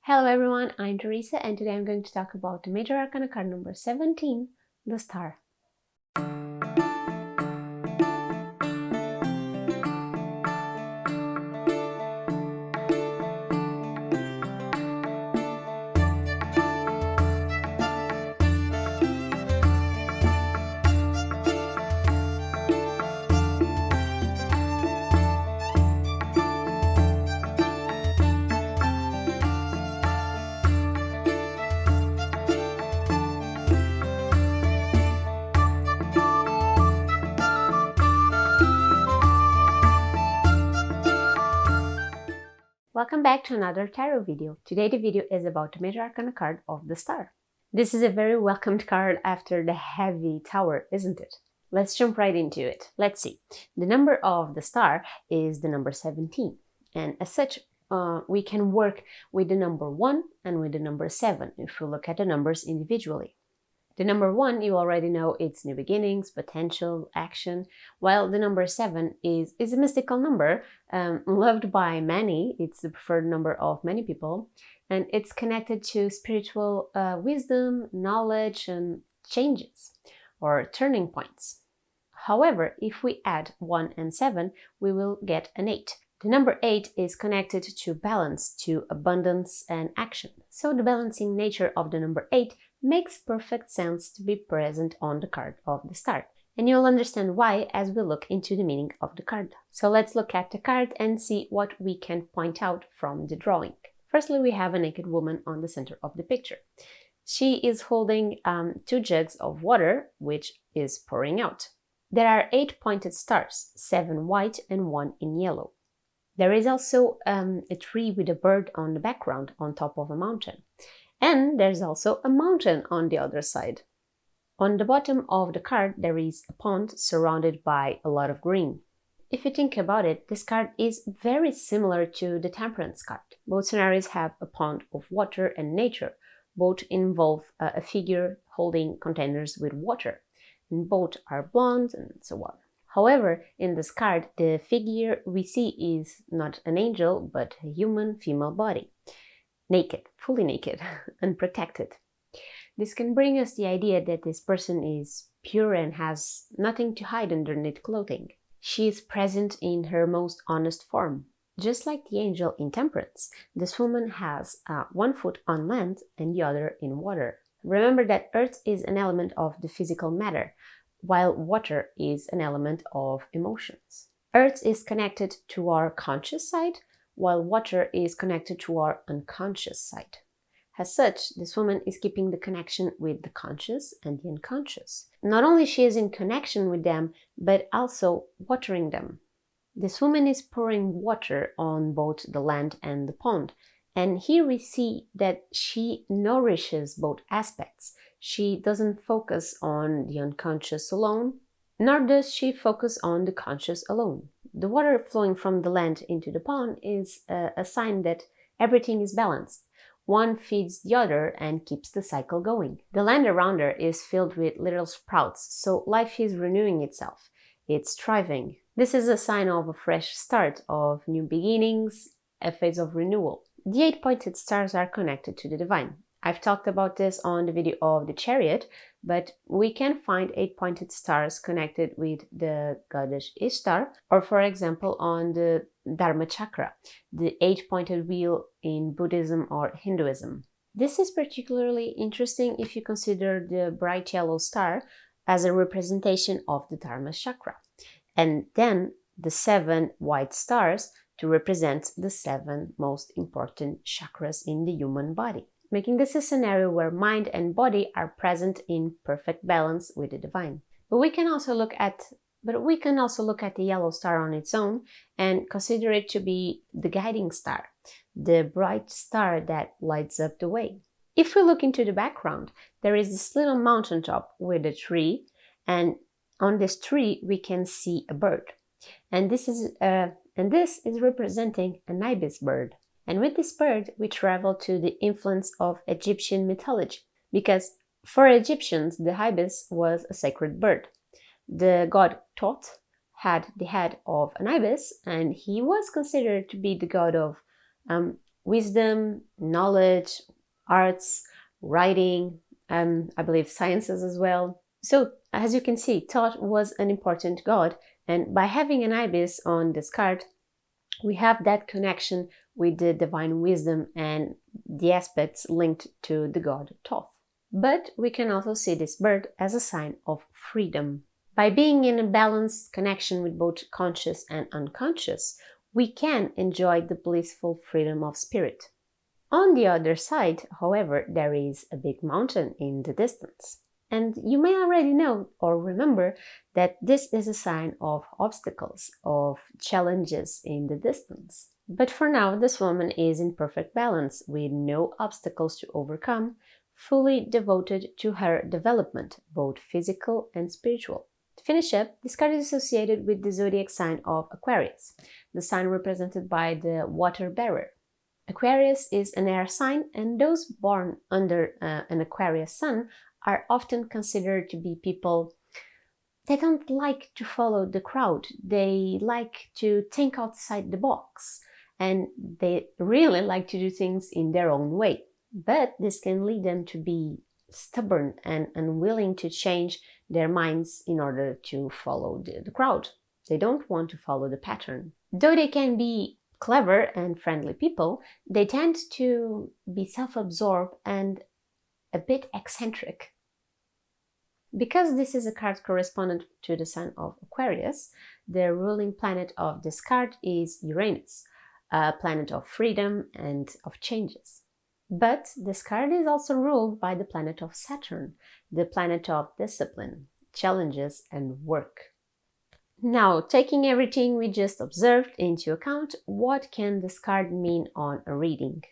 Hello everyone, I'm Theresa and today I'm going to talk about the Major Arcana card number 17, the Star. Welcome back to another tarot video. Today the video is about the Major Arcana card of the Star. This is a very welcomed card after the heavy Tower, isn't it? Let's jump right into it. Let's see. The number of the Star is the number 17, and as such we can work with the number 1 and with the number 7 if we look at the numbers individually. The number 1, you already know, it's new beginnings, potential, action, while the number 7 is a mystical number, loved by many. It's the preferred number of many people, and it's connected to spiritual wisdom, knowledge, and changes, or turning points. However, if we add 1 and 7, we will get an 8. The number 8 is connected to balance, to abundance and action. So the balancing nature of the number 8 makes perfect sense to be present on the card of the Star. And you'll understand why as we look into the meaning of the card. So let's look at the card and see what we can point out from the drawing. Firstly, we have a naked woman on the center of the picture. She is holding 2 jugs of water, which is pouring out. There are 8 pointed stars, 7 white and 1 in yellow. There is also a tree with a bird on the background on top of a mountain. And there's also a mountain on the other side. On the bottom of the card, there is a pond surrounded by a lot of green. If you think about it, this card is very similar to the Temperance card. Both scenarios have a pond of water and nature. Both involve a figure holding containers with water. And both are blonde and so on. However, in this card, the figure we see is not an angel, but a human female body. Naked, fully naked, unprotected. This can bring us the idea that this person is pure and has nothing to hide underneath clothing. She is present in her most honest form. Just like the angel in Temperance, this woman has 1 foot on land and the other in water. Remember that earth is an element of the physical matter, while water is an element of emotions. Earth is connected to our conscious side, while water is connected to our unconscious side. As such, this woman is keeping the connection with the conscious and the unconscious. Not only she is in connection with them, but also watering them. This woman is pouring water on both the land and the pond. And here we see that she nourishes both aspects. She doesn't focus on the unconscious alone, nor does she focus on the conscious alone. The water flowing from the land into the pond is a sign that everything is balanced. One feeds the other and keeps the cycle going. The land around her is filled with little sprouts, so life is renewing itself. It's thriving. This is a sign of a fresh start, of new beginnings, a phase of renewal. The 8 pointed stars are connected to the divine. I've talked about this on the video of the Chariot, but we can find 8 pointed stars connected with the goddess Ishtar, or for example on the Dharma chakra, the 8 pointed wheel in Buddhism or Hinduism. This is particularly interesting if you consider the bright yellow star as a representation of the Dharma chakra, and then the 7 white stars to represent the 7 most important chakras in the human body, making this a scenario where mind and body are present in perfect balance with the divine. But we can also look at the yellow star on its own and consider it to be the guiding star, the bright star that lights up the way. If we look into the background, there is this little mountaintop with a tree, and on this tree we can see a bird. And this is representing an ibis bird. And with this bird, we travel to the influence of Egyptian mythology, because for Egyptians, the ibis was a sacred bird. The god Thoth had the head of an ibis, and he was considered to be the god of wisdom, knowledge, arts, writing, I believe sciences as well. So as you can see, thought was an important god, and by having an ibis on this card, we have that connection with the divine wisdom and the aspects linked to the god Thoth. But we can also see this bird as a sign of freedom. By being in a balanced connection with both conscious and unconscious, we can enjoy the blissful freedom of spirit. On the other side, however, there is a big mountain in the distance. And you may already know or remember that this is a sign of obstacles, of challenges in the distance. But for now, this woman is in perfect balance with no obstacles to overcome, fully devoted to her development, both physical and spiritual. To finish up, this card is associated with the zodiac sign of Aquarius, the sign represented by the water bearer. Aquarius is an air sign, and those born under an Aquarius sun are often considered to be people that don't like to follow the crowd. They like to think outside the box, and they really like to do things in their own way. But this can lead them to be stubborn and unwilling to change their minds in order to follow the crowd. They don't want to follow the pattern. Though they can be clever and friendly people, they tend to be self-absorbed and a bit eccentric. Because this is a card correspondent to the sign of Aquarius, the ruling planet of this card is Uranus, a planet of freedom and of changes. But this card is also ruled by the planet of Saturn, the planet of discipline, challenges, and work. Now, taking everything we just observed into account, what can this card mean on a reading?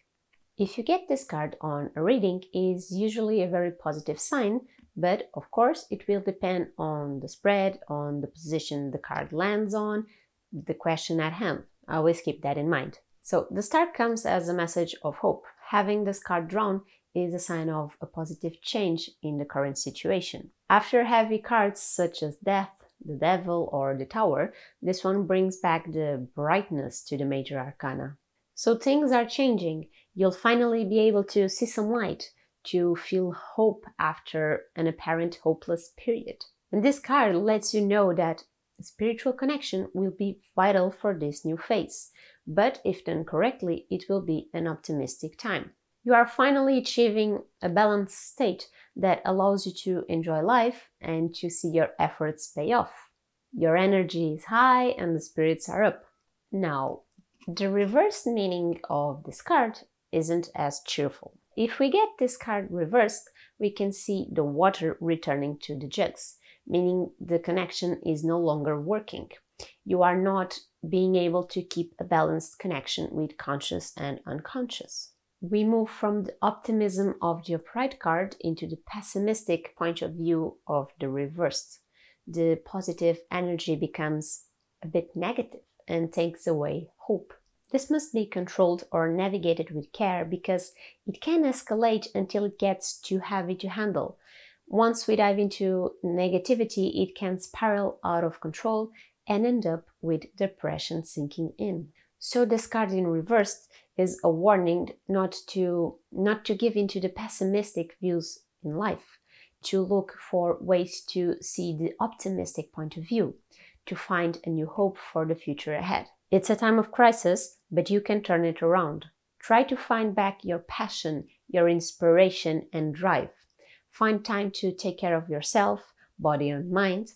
If you get this card on a reading, it is usually a very positive sign, but of course it will depend on the spread, on the position the card lands on, the question at hand. Always keep that in mind. So the star comes as a message of hope. Having this card drawn is a sign of a positive change in the current situation. After heavy cards such as death, the devil, or the tower, this one brings back the brightness to the Major Arcana. So things are changing. You'll finally be able to see some light, to feel hope after an apparent hopeless period. And this card lets you know that spiritual connection will be vital for this new phase. But if done correctly, it will be an optimistic time. You are finally achieving a balanced state that allows you to enjoy life and to see your efforts pay off. Your energy is high and the spirits are up. Now, the reverse meaning of this card isn't as cheerful. If we get this card reversed, we can see the water returning to the jugs, meaning the connection is no longer working. You are not being able to keep a balanced connection with conscious and unconscious. We move from the optimism of the upright card into the pessimistic point of view of the reversed. The positive energy becomes a bit negative and takes away hope. This must be controlled or navigated with care because it can escalate until it gets too heavy to handle. Once we dive into negativity, it can spiral out of control and end up with depression sinking in. So this card in reverse is a warning not to give into the pessimistic views in life, to look for ways to see the optimistic point of view, to find a new hope for the future ahead. It's a time of crisis, but you can turn it around. Try to find back your passion, your inspiration and drive. Find time to take care of yourself, body and mind,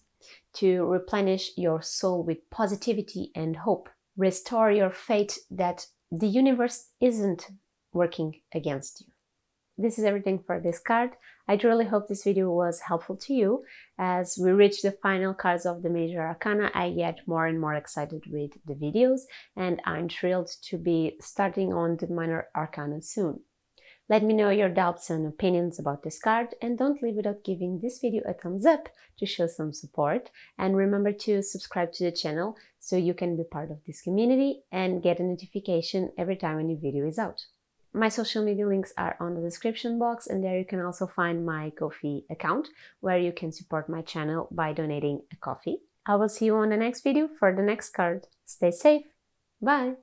to replenish your soul with positivity and hope. Restore your faith that the universe isn't working against you. This is everything for this card. I truly hope this video was helpful to you. As we reach the final cards of the Major Arcana, I get more and more excited with the videos, and I'm thrilled to be starting on the Minor Arcana soon. Let me know your doubts and opinions about this card, and don't leave without giving this video a thumbs up to show some support. And remember to subscribe to the channel so you can be part of this community and get a notification every time a new video is out. My social media links are on the description box, and there you can also find my Ko-fi account where you can support my channel by donating a coffee. I will see you on the next video for the next card. Stay safe. Bye!